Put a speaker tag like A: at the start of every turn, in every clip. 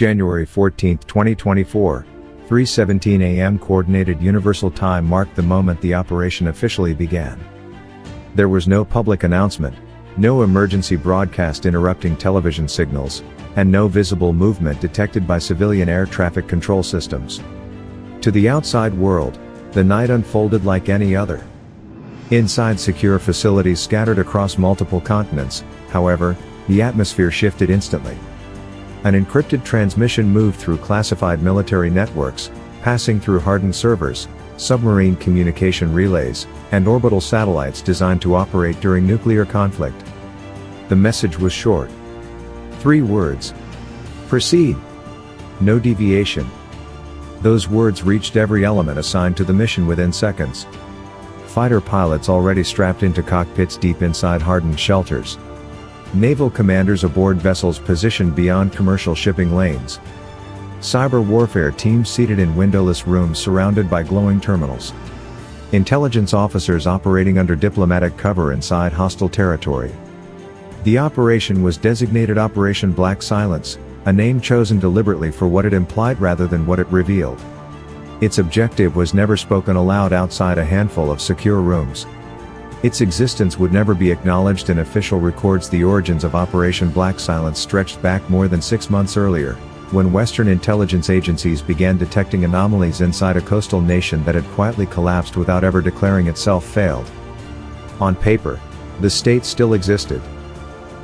A: January 14, 2024, 3:17 a.m. Coordinated Universal Time marked the moment the operation officially began. There was no public announcement, no emergency broadcast interrupting television signals, and no visible movement detected by civilian air traffic control systems. To the outside world, the night unfolded like any other. Inside secure facilities scattered across multiple continents, however, the atmosphere shifted instantly. An encrypted transmission moved through classified military networks, passing through hardened servers, submarine communication relays, and orbital satellites designed to operate during nuclear conflict. The message was short. 3 words. Proceed. No deviation. Those words reached every element assigned to the mission within seconds. Fighter pilots already strapped into cockpits deep inside hardened shelters. Naval commanders aboard vessels positioned beyond commercial shipping lanes. Cyber warfare teams seated in windowless rooms surrounded by glowing terminals. Intelligence officers operating under diplomatic cover inside hostile territory. The operation was designated Operation Black Silence, a name chosen deliberately for what it implied rather than what it revealed. Its objective was never spoken aloud outside a handful of secure rooms. Its existence would never be acknowledged in official records. The origins of Operation Black Silence stretched back more than 6 months earlier, when Western intelligence agencies began detecting anomalies inside a coastal nation that had quietly collapsed without ever declaring itself failed. On paper, the state still existed.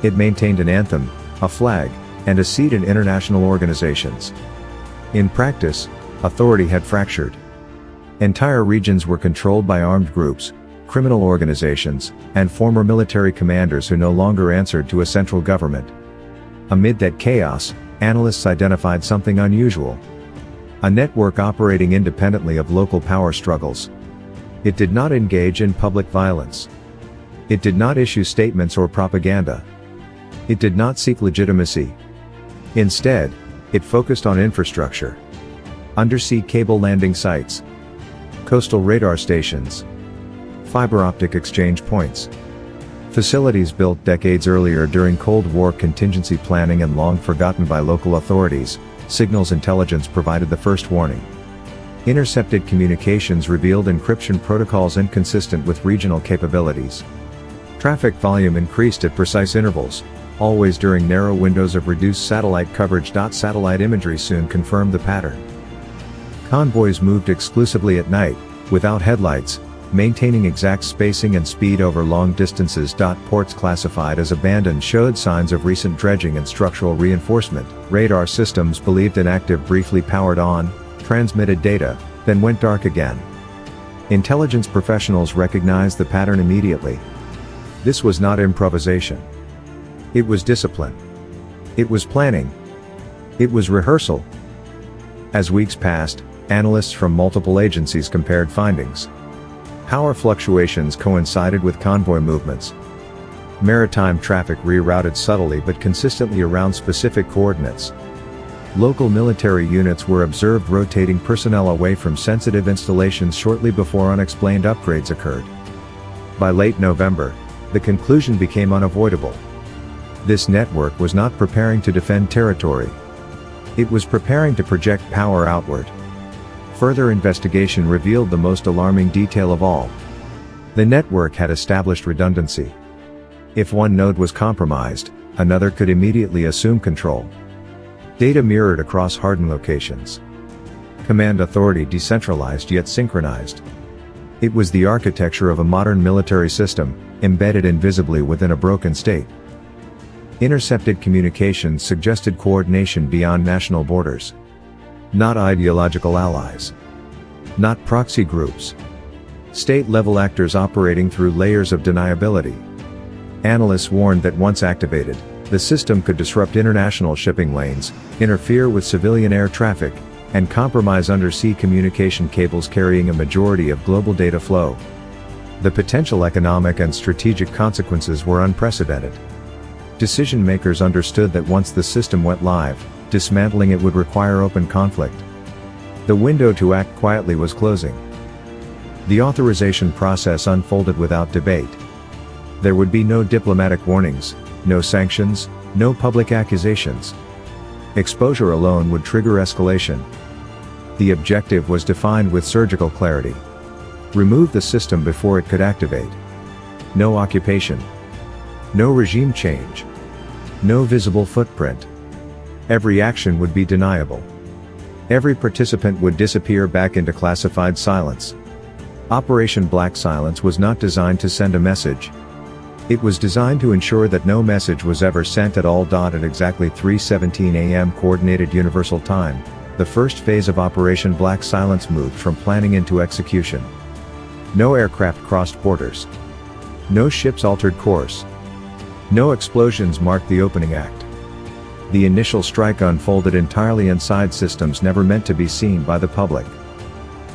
A: It maintained an anthem, a flag, and a seat in international organizations. In practice, authority had fractured. Entire regions were controlled by armed groups, criminal organizations, and former military commanders who no longer answered to a central government. Amid that chaos, analysts identified something unusual. A network operating independently of local power struggles. It did not engage in public violence. It did not issue statements or propaganda. It did not seek legitimacy. Instead, it focused on infrastructure. Undersea cable landing sites. Coastal radar stations. Fiber optic exchange points. Facilities built decades earlier during Cold War contingency planning and long forgotten by local authorities. Signals intelligence provided the first warning. Intercepted communications revealed encryption protocols inconsistent with regional capabilities. Traffic volume increased at precise intervals, always during narrow windows of reduced satellite coverage. Satellite imagery soon confirmed the pattern. Convoys moved exclusively at night, without headlights, maintaining exact spacing and speed over long distances. Ports classified as abandoned showed signs of recent dredging and structural reinforcement. Radar systems believed inactive briefly powered on, transmitted data, then went dark again. Intelligence professionals recognized the pattern immediately. This was not improvisation. It was discipline. It was planning. It was rehearsal. As weeks passed, analysts from multiple agencies compared findings. Power fluctuations coincided with convoy movements. Maritime traffic rerouted subtly but consistently around specific coordinates. Local military units were observed rotating personnel away from sensitive installations shortly before unexplained upgrades occurred. By late November, the conclusion became unavoidable. This network was not preparing to defend territory. It was preparing to project power outward. Further investigation revealed the most alarming detail of all. The network had established redundancy. If one node was compromised, another could immediately assume control. Data mirrored across hardened locations. Command authority decentralized yet synchronized. It was the architecture of a modern military system, embedded invisibly within a broken state. Intercepted communications suggested coordination beyond national borders. Not ideological allies. Not proxy groups. State-level actors operating through layers of deniability. Analysts warned that once activated, the system could disrupt international shipping lanes, interfere with civilian air traffic, and compromise undersea communication cables carrying a majority of global data flow. The potential economic and strategic consequences were unprecedented. Decision-makers understood that once the system went live, dismantling it would require open conflict. The window to act quietly was closing. The authorization process unfolded without debate. There would be no diplomatic warnings, no sanctions, no public accusations. Exposure alone would trigger escalation. The objective was defined with surgical clarity. Remove the system before it could activate. No occupation. No regime change. No visible footprint. Every action would be deniable. Every participant would disappear back into classified silence. Operation Black Silence was not designed to send a message. It was designed to ensure that no message was ever sent at all. At exactly 3:17 a.m. Coordinated Universal Time, the first phase of Operation Black Silence moved from planning into execution. No aircraft crossed borders. No ships altered course. No explosions marked the opening act. The initial strike unfolded entirely inside systems never meant to be seen by the public.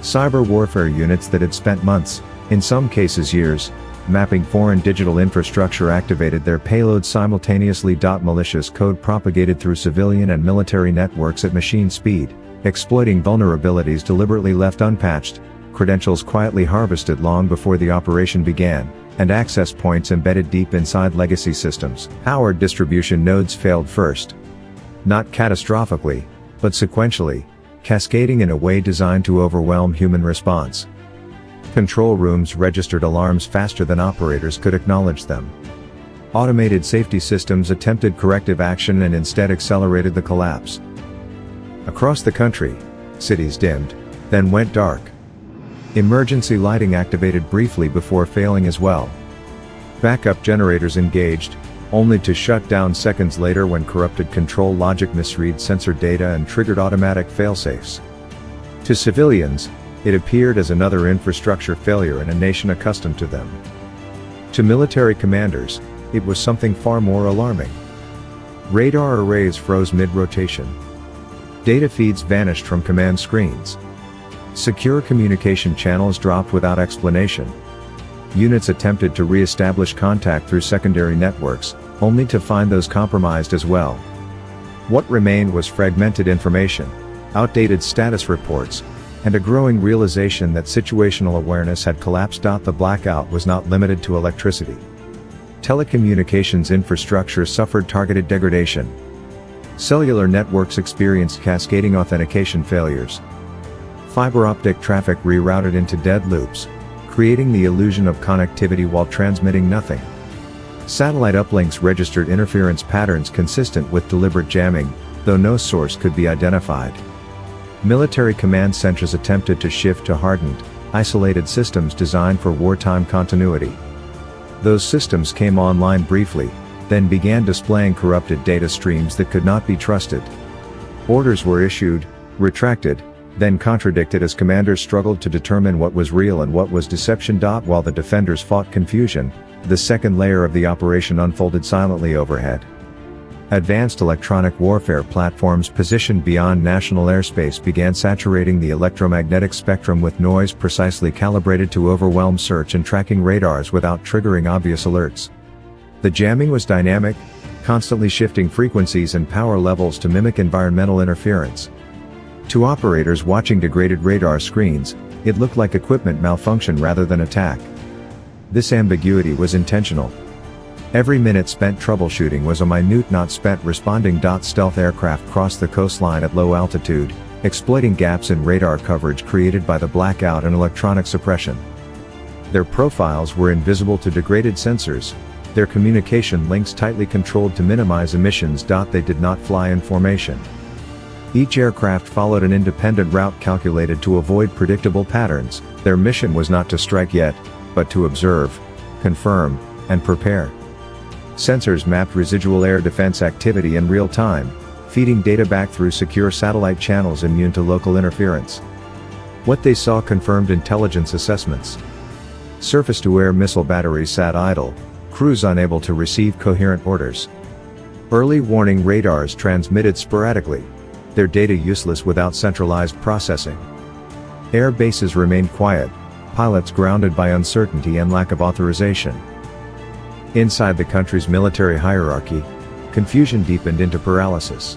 A: Cyber warfare units that had spent months, in some cases years, mapping foreign digital infrastructure activated their payloads simultaneously. Malicious code propagated through civilian and military networks at machine speed, exploiting vulnerabilities deliberately left unpatched, credentials quietly harvested long before the operation began, and access points embedded deep inside legacy systems. Power distribution nodes failed first. Not catastrophically, but sequentially, cascading in a way designed to overwhelm human response. Control rooms registered alarms faster than operators could acknowledge them. Automated safety systems attempted corrective action and instead accelerated the collapse. Across the country, cities dimmed, then went dark. Emergency lighting activated briefly before failing as well. Backup generators engaged, only to shut down seconds later when corrupted control logic misread sensor data and triggered automatic failsafes. To civilians, it appeared as another infrastructure failure in a nation accustomed to them. To military commanders, it was something far more alarming. Radar arrays froze mid-rotation. Data feeds vanished from command screens. Secure communication channels dropped without explanation. Units attempted to re-establish contact through secondary networks, only to find those compromised as well. What remained was fragmented information, outdated status reports, and a growing realization that situational awareness had collapsed. The blackout was not limited to electricity. Telecommunications infrastructure suffered targeted degradation. Cellular networks experienced cascading authentication failures. Fiber optic traffic rerouted into dead loops, creating the illusion of connectivity while transmitting nothing. Satellite uplinks registered interference patterns consistent with deliberate jamming, though no source could be identified. Military command centers attempted to shift to hardened, isolated systems designed for wartime continuity. Those systems came online briefly, then began displaying corrupted data streams that could not be trusted. Orders were issued, retracted, then contradicted as commanders struggled to determine what was real and what was deception. While the defenders fought confusion, the second layer of the operation unfolded silently overhead. Advanced electronic warfare platforms positioned beyond national airspace began saturating the electromagnetic spectrum with noise precisely calibrated to overwhelm search and tracking radars without triggering obvious alerts. The jamming was dynamic, constantly shifting frequencies and power levels to mimic environmental interference. To operators watching degraded radar screens, it looked like equipment malfunction rather than attack. This ambiguity was intentional. Every minute spent troubleshooting was a minute not spent responding. Stealth aircraft crossed the coastline at low altitude, exploiting gaps in radar coverage created by the blackout and electronic suppression. Their profiles were invisible to degraded sensors, their communication links tightly controlled to minimize emissions. They did not fly in formation. Each aircraft followed an independent route calculated to avoid predictable patterns. Their mission was not to strike yet, but to observe, confirm, and prepare. Sensors mapped residual air defense activity in real time, feeding data back through secure satellite channels immune to local interference. What they saw confirmed intelligence assessments. Surface-to-air missile batteries sat idle, crews unable to receive coherent orders. Early warning radars transmitted sporadically, their data useless without centralized processing. Air bases remained quiet, pilots grounded by uncertainty and lack of authorization. Inside the country's military hierarchy, confusion deepened into paralysis.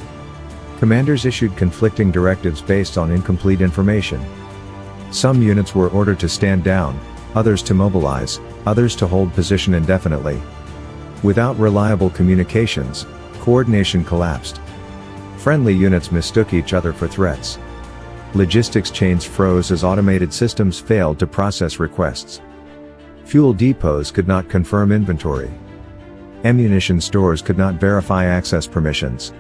A: Commanders issued conflicting directives based on incomplete information. Some units were ordered to stand down, others to mobilize, others to hold position indefinitely. Without reliable communications, coordination collapsed. Friendly units mistook each other for threats. Logistics chains froze as automated systems failed to process requests. Fuel depots could not confirm inventory. Ammunition stores could not verify access permissions.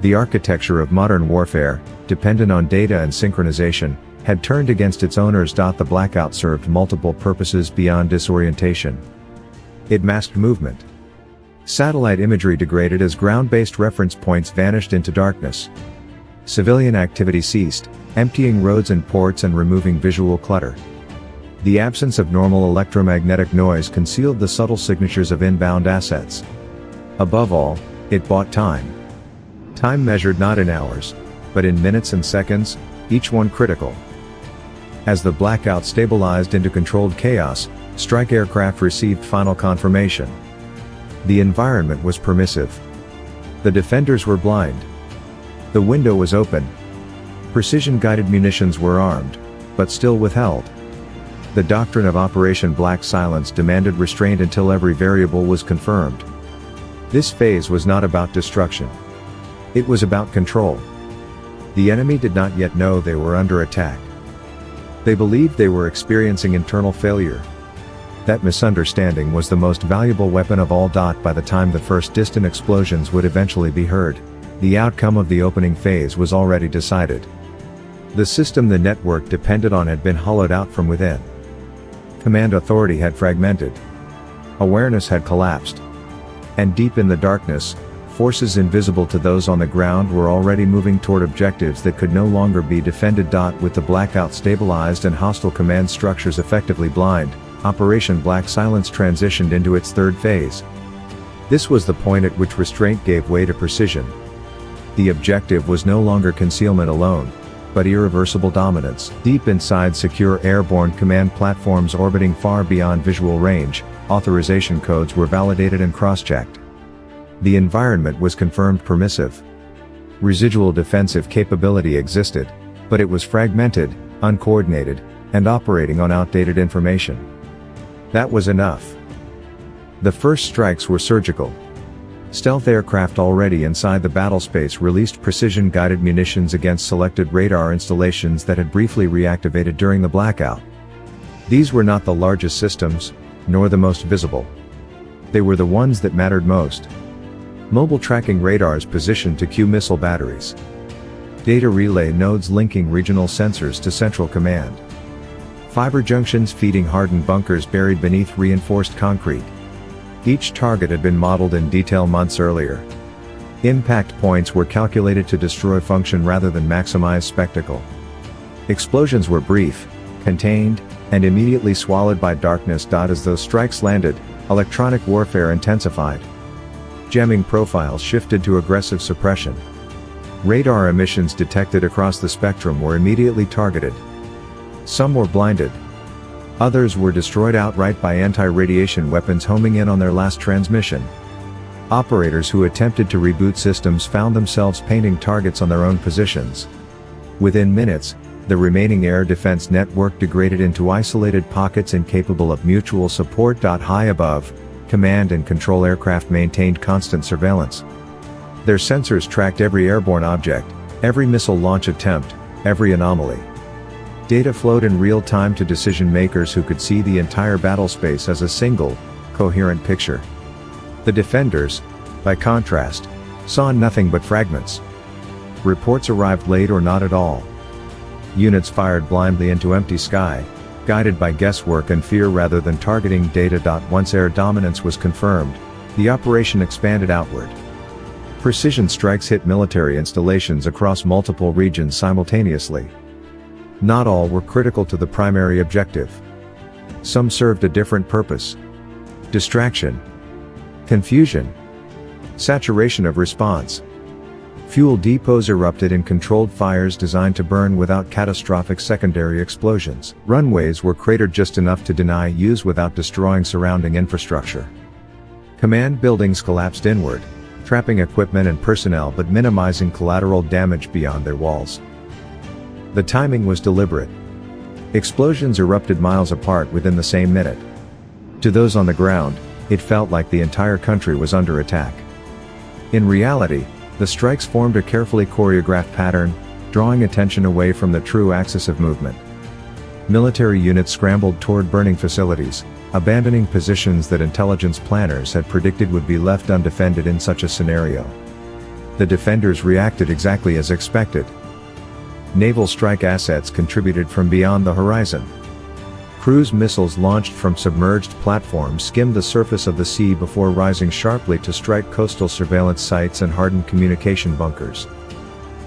A: The architecture of modern warfare, dependent on data and synchronization, had turned against its owners. The blackout served multiple purposes beyond disorientation. It masked movement. Satellite imagery degraded as ground-based reference points vanished into darkness. Civilian activity ceased, emptying roads and ports and removing visual clutter. The absence of normal electromagnetic noise concealed the subtle signatures of inbound assets. Above all, it bought time. Time measured not in hours, but in minutes and seconds, each one critical. As the blackout stabilized into controlled chaos, strike aircraft received final confirmation. The environment was permissive. The defenders were blind. The window was open. Precision-guided munitions were armed, but still withheld. The doctrine of Operation Black Silence demanded restraint until every variable was confirmed. This phase was not about destruction. It was about control. The enemy did not yet know they were under attack. They believed they were experiencing internal failure. That misunderstanding was the most valuable weapon of all. By the time the first distant explosions would eventually be heard, the outcome of the opening phase was already decided. The system the network depended on had been hollowed out from within. Command authority had fragmented. Awareness had collapsed. And deep in the darkness, forces invisible to those on the ground were already moving toward objectives that could no longer be defended. With the blackout stabilized and hostile command structures effectively blind, Operation Black Silence transitioned into its third phase. This was the point at which restraint gave way to precision. The objective was no longer concealment alone, but irreversible dominance. Deep inside secure airborne command platforms orbiting far beyond visual range, authorization codes were validated and cross-checked. The environment was confirmed permissive. Residual defensive capability existed, but it was fragmented, uncoordinated, and operating on outdated information. That was enough. The first strikes were surgical. Stealth aircraft already inside the battlespace released precision-guided munitions against selected radar installations that had briefly reactivated during the blackout. These were not the largest systems, nor the most visible. They were the ones that mattered most. Mobile tracking radars positioned to cue missile batteries. Data relay nodes linking regional sensors to central command. Fiber junctions feeding hardened bunkers buried beneath reinforced concrete. Each target had been modeled in detail months earlier. Impact points were calculated to destroy function rather than maximize spectacle. Explosions were brief, contained, and immediately swallowed by darkness. As those strikes landed, electronic warfare intensified. Jamming profiles shifted to aggressive suppression. Radar emissions detected across the spectrum were immediately targeted. Some were blinded. Others were destroyed outright by anti-radiation weapons homing in on their last transmission. Operators who attempted to reboot systems found themselves painting targets on their own positions. Within minutes, the remaining air defense network degraded into isolated pockets incapable of mutual support. High above, command and control aircraft maintained constant surveillance. Their sensors tracked every airborne object, every missile launch attempt, every anomaly. Data flowed in real time to decision makers who could see the entire battlespace as a single, coherent picture. The defenders, by contrast, saw nothing but fragments. Reports arrived late or not at all. Units fired blindly into empty sky, guided by guesswork and fear rather than targeting data. Once air dominance was confirmed, the operation expanded outward. Precision strikes hit military installations across multiple regions simultaneously. Not all were critical to the primary objective. Some served a different purpose. Distraction. Confusion. Saturation of response. Fuel depots erupted in controlled fires designed to burn without catastrophic secondary explosions. Runways were cratered just enough to deny use without destroying surrounding infrastructure. Command buildings collapsed inward, trapping equipment and personnel but minimizing collateral damage beyond their walls. The timing was deliberate. Explosions erupted miles apart within the same minute. To those on the ground, it felt like the entire country was under attack. In reality, The strikes formed a carefully choreographed pattern, drawing attention away from the true axis of movement. Military units scrambled toward burning facilities, abandoning positions that intelligence planners had predicted would be left undefended in such a scenario. The defenders reacted exactly as expected. Naval strike assets contributed from beyond the horizon. Cruise missiles launched from submerged platforms skimmed the surface of the sea before rising sharply to strike coastal surveillance sites and hardened communication bunkers.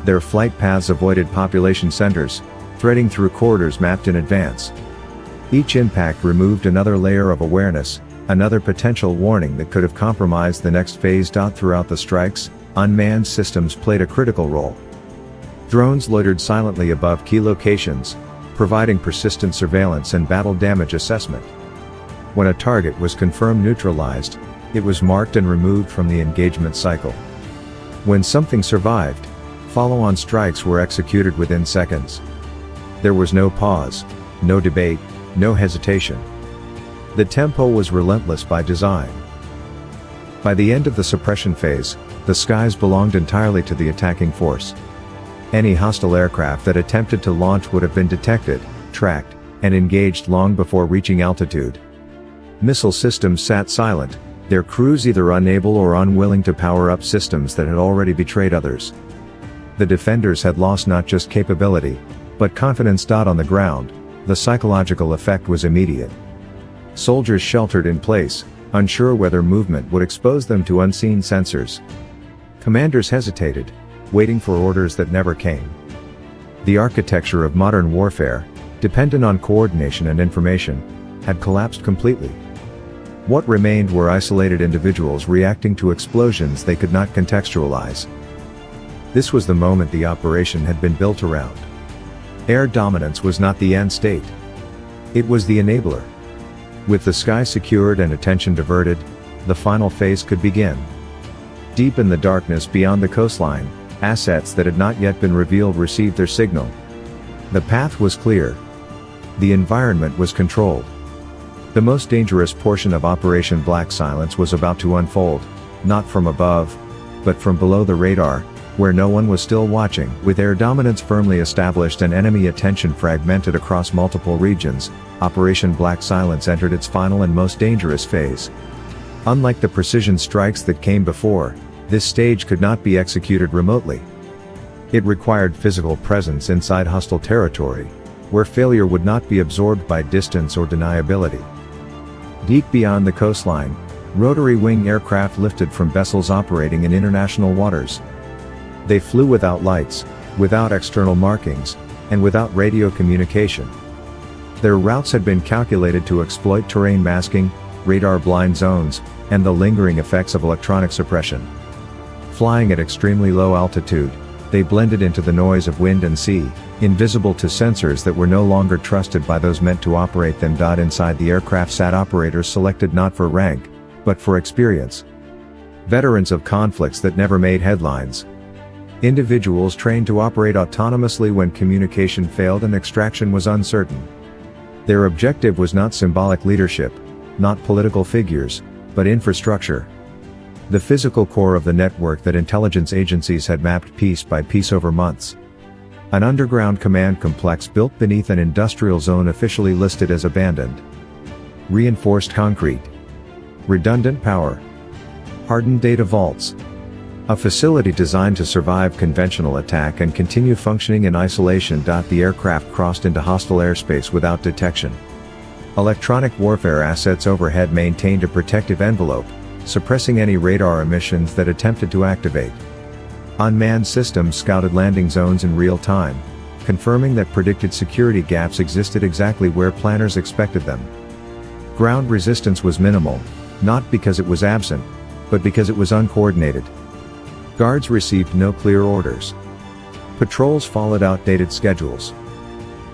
A: Their flight paths avoided population centers, threading through corridors mapped in advance. Each impact removed another layer of awareness, another potential warning that could have compromised the next phase. Throughout the strikes, unmanned systems played a critical role. Drones loitered silently above key locations, providing persistent surveillance and battle damage assessment. When a target was confirmed neutralized, it was marked and removed from the engagement cycle. When something survived, follow-on strikes were executed within seconds. There was no pause, no debate, no hesitation. The tempo was relentless by design. By the end of the suppression phase, the skies belonged entirely to the attacking force. Any hostile aircraft that attempted to launch would have been detected, tracked, and engaged long before reaching altitude. Missile systems sat silent, their crews either unable or unwilling to power up systems that had already betrayed others. The defenders had lost not just capability, but confidence. On the ground, the psychological effect was immediate. Soldiers sheltered in place, unsure whether movement would expose them to unseen sensors. Commanders hesitated, waiting for orders that never came. The architecture of modern warfare, dependent on coordination and information, had collapsed completely. What remained were isolated individuals reacting to explosions they could not contextualize. This was the moment the operation had been built around. Air dominance was not the end state. It was the enabler. With the sky secured and attention diverted, the final phase could begin. Deep in the darkness beyond the coastline, assets that had not yet been revealed received their signal. The path was clear. The environment was controlled. The most dangerous portion of Operation Black Silence was about to unfold, not from above, but from below the radar, where no one was still watching. With air dominance firmly established and enemy attention fragmented across multiple regions, Operation Black Silence entered its final and most dangerous phase. Unlike the precision strikes that came before, this stage could not be executed remotely. It required physical presence inside hostile territory, where failure would not be absorbed by distance or deniability. Deep beyond the coastline, rotary wing aircraft lifted from vessels operating in international waters. They flew without lights, without external markings, and without radio communication. Their routes had been calculated to exploit terrain masking, radar blind zones, and the lingering effects of electronic suppression. Flying at extremely low altitude, they blended into the noise of wind and sea, invisible to sensors that were no longer trusted by those meant to operate them. Inside the aircraft sat operators selected not for rank, but for experience. Veterans of conflicts that never made headlines. Individuals trained to operate autonomously when communication failed and extraction was uncertain. Their objective was not symbolic leadership, not political figures, but infrastructure. The physical core of the network that intelligence agencies had mapped piece by piece over months. An underground command complex built beneath an industrial zone officially listed as abandoned. Reinforced concrete. Redundant power. Hardened data vaults. A facility designed to survive conventional attack and continue functioning in isolation. The aircraft crossed into hostile airspace without detection. Electronic warfare assets overhead maintained a protective envelope, suppressing any radar emissions that attempted to activate. Unmanned systems scouted landing zones in real time, confirming that predicted security gaps existed exactly where planners expected them. Ground resistance was minimal, not because it was absent, but because it was uncoordinated. Guards received no clear orders. Patrols followed outdated schedules.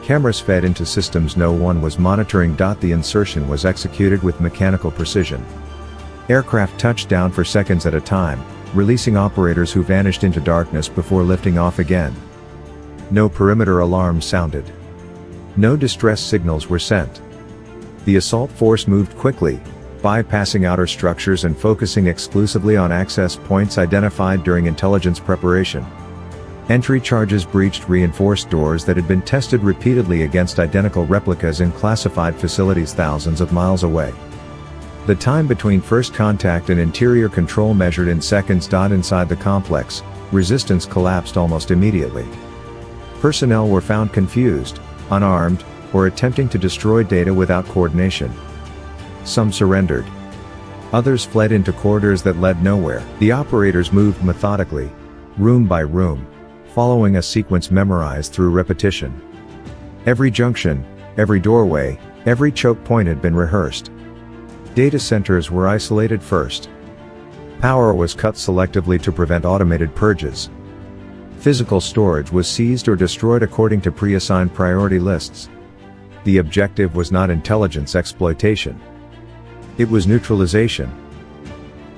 A: Cameras fed into systems no one was monitoring. The insertion was executed with mechanical precision. Aircraft touched down for seconds at a time, releasing operators who vanished into darkness before lifting off again. No perimeter alarms sounded. No distress signals were sent. The assault force moved quickly, bypassing outer structures and focusing exclusively on access points identified during intelligence preparation. Entry charges breached reinforced doors that had been tested repeatedly against identical replicas in classified facilities thousands of miles away. The time between first contact and interior control measured in seconds. Inside the complex, resistance collapsed almost immediately. Personnel were found confused, unarmed, or attempting to destroy data without coordination. Some surrendered. Others fled into corridors that led nowhere. The operators moved methodically, room by room, following a sequence memorized through repetition. Every junction, every doorway, every choke point had been rehearsed. Data centers were isolated first. Power was cut selectively to prevent automated purges. Physical storage was seized or destroyed according to pre-assigned priority lists. The objective was not intelligence exploitation. It was neutralization.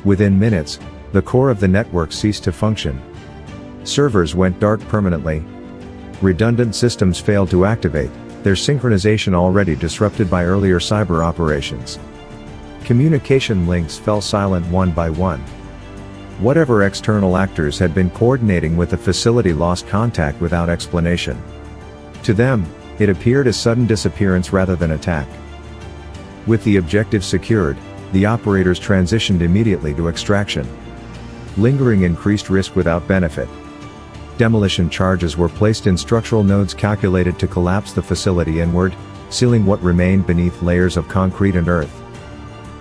A: Within minutes, the core of the network ceased to function. Servers went dark permanently. Redundant systems failed to activate, their synchronization already disrupted by earlier cyber operations. Communication links fell silent one by one. Whatever external actors had been coordinating with the facility lost contact without explanation. To them, it appeared as sudden disappearance rather than attack. With the objective secured, the operators transitioned immediately to extraction. Lingering increased risk without benefit. Demolition charges were placed in structural nodes calculated to collapse the facility inward, sealing what remained beneath layers of concrete and earth.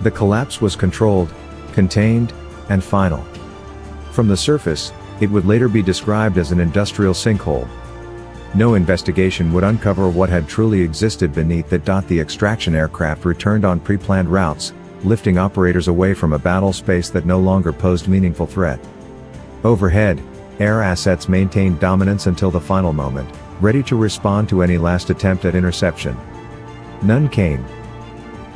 A: The collapse was controlled, contained, and final. From the surface, it would later be described as an industrial sinkhole. No investigation would uncover what had truly existed beneath it. The extraction aircraft returned on pre-planned routes, lifting operators away from a battle space that no longer posed meaningful threat. Overhead, air assets maintained dominance until the final moment, ready to respond to any last attempt at interception. None came.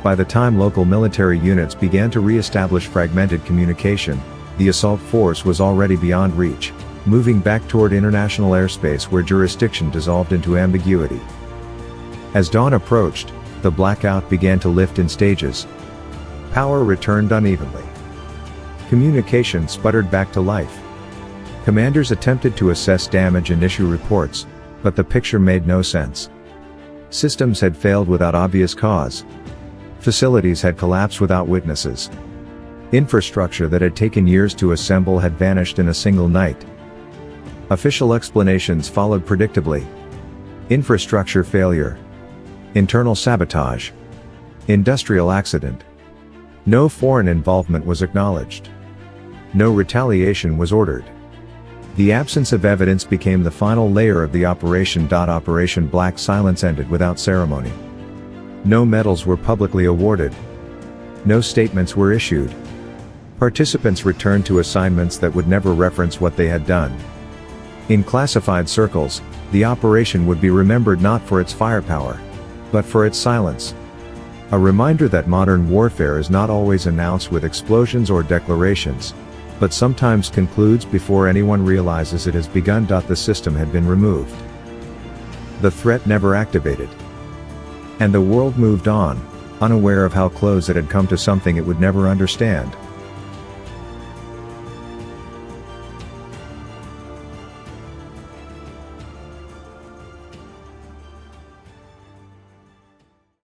A: By the time local military units began to re-establish fragmented communication, the assault force was already beyond reach, moving back toward international airspace where jurisdiction dissolved into ambiguity. As dawn approached, the blackout began to lift in stages. Power returned unevenly. Communication sputtered back to life. Commanders attempted to assess damage and issue reports, but the picture made no sense. Systems had failed without obvious cause. Facilities had collapsed without witnesses. Infrastructure that had taken years to assemble had vanished in a single night. Official explanations followed predictably. Infrastructure failure. Internal sabotage. Industrial accident. No foreign involvement was acknowledged. No retaliation was ordered. The absence of evidence became the final layer of the operation. Operation Black Silence ended without ceremony. No medals were publicly awarded. No statements were issued. Participants returned to assignments that would never reference what they had done. In classified circles, the operation would be remembered not for its firepower, but for its silence. A reminder that modern warfare is not always announced with explosions or declarations, but sometimes concludes before anyone realizes it has begun. The system had been removed. The threat never activated. And the world moved on, unaware of how close it had come to something it would never understand.